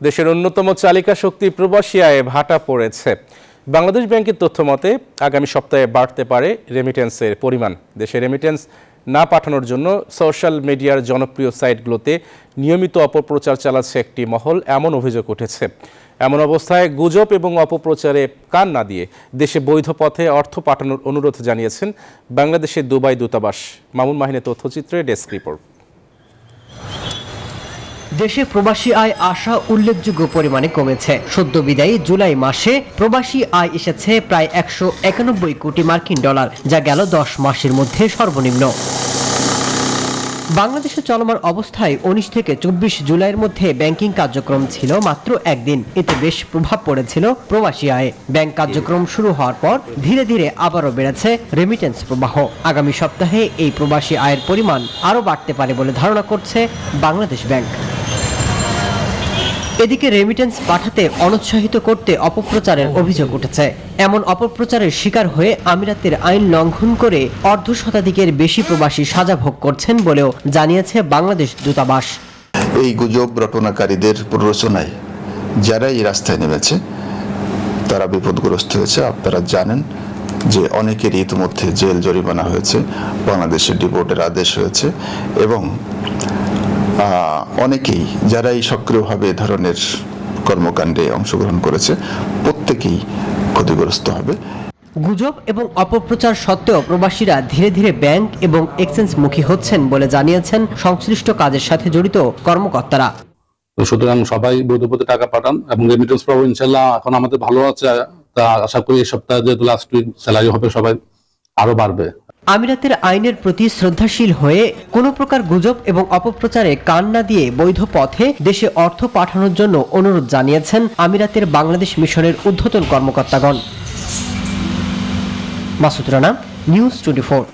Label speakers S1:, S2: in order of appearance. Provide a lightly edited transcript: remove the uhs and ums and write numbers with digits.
S1: দেশের অন্যতম চালিকা শক্তি প্রবাসী আয়ে ভাটা পড়েছে। বাংলাদেশ ব্যাংকের তথ্য মতে আগামী সপ্তাহে বাড়তে পারে রেমিটেন্সের পরিমাণ। দেশে রেমিটেন্স না পাঠানোর জন্য সোশ্যাল মিডিয়ার জনপ্রিয় সাইটগুলোতে নিয়মিত অপপ্রচার চালাচ্ছে একটি মহল, এমন অভিযোগ উঠেছে। এমন অবস্থায় গুজব এবং অপপ্রচারে কান না দিয়ে দেশে বৈধ পথে অর্থ পাঠানোর অনুরোধ জানিয়েছেন বাংলাদেশের দুবাই দূতাবাস। মামুন মাহিনের তথ্যচিত্রে ডেস্ক রিপোর্ট।
S2: দেশে প্রবাসী আয় আশা উল্লেখযোগ্য পরিমাণে কমেছে। সদ্য বিদায়ী জুলাই মাসে প্রবাসী আয় এসেছে প্রায় 191 কোটি মার্কিন ডলার, যা গেল 10 মাসের মধ্যে সর্বনিম্ন। বাংলাদেশে চলমান অবস্থায় 19 থেকে 24 জুলাইয়ের মধ্যে ব্যাংকিং কার্যক্রম ছিল মাত্র একদিন। এতে বেশ প্রভাব পড়েছিল প্রবাসী আয়ে। ব্যাংক কার্যক্রম শুরু হওয়ার পর ধীরে ধীরে আবারও বেড়েছে রেমিটেন্স প্রবাহ। আগামী সপ্তাহে এই প্রবাসী আয়ের পরিমাণ আরও বাড়তে পারে বলে ধারণা করছে বাংলাদেশ ব্যাংক। এদিকে রেমিটেন্স পাঠাতে অনুৎসাহিত করতে অপপ্রচারের অভিযোগ উঠেছে। এমন অপপ্রচারের শিকার হয়ে আমিরাতের আইন লঙ্ঘন করে অর্ধশতাধিকের বেশি প্রবাসী সাজা ভোগ করছেন বলেও জানিয়েছে বাংলাদেশ দূতাবাস।
S3: এই গুজব রটনাকারীদের প্ররোচনায় যারা এই রাস্তায় নেমেছে তারা বিপদগ্রস্ত হয়েছে। আপনারা জানেন যে অনেকের ইতিমধ্যে জেল জরিমানা হয়েছে, বাংলাদেশের ডিপোর্টের আদেশ হয়েছে এবং অনেকেই যারা এই সক্রিয়ভাবে এ ধরনের কর্মকাণ্ডে অংশগ্রহণ করেছে প্রত্যেকেই ক্ষতিগ্রস্ত হবে।
S2: গুজব এবং অপপ্রচার সত্ত্বেও প্রবাসীরা ধীরে ধীরে ব্যাংক এবং এক্সচেঞ্জমুখী হচ্ছেন বলে জানিয়েছেন সংশ্লিষ্ট কাজের সাথে জড়িত কর্মকর্তারা।
S4: সুতরাং সবাই বৈধ পথে টাকা পাঠান এবং রেমিটেন্স পাবো ইনশাল্লাহ। এখন আমাদের ভালো আছে, তা আশা করি এই সপ্তাহে যেহেতু লাস্ট উইক স্যালারি হবে, সবাই আরো বাড়বে।
S2: আমিরাতের আইনের প্রতি শ্রদ্ধাশীল হয়ে কোনো প্রকার গুজব এবং অপপ্রচারে কান না দিয়ে বৈধ পথে দেশে অর্থ পাঠানোর জন্য অনুরোধ জানিয়েছেন আমিরাতের বাংলাদেশ মিশনের ঊর্ধ্বতন কর্মকর্তাগণ। মাসুদ রানা, নিউজ 24।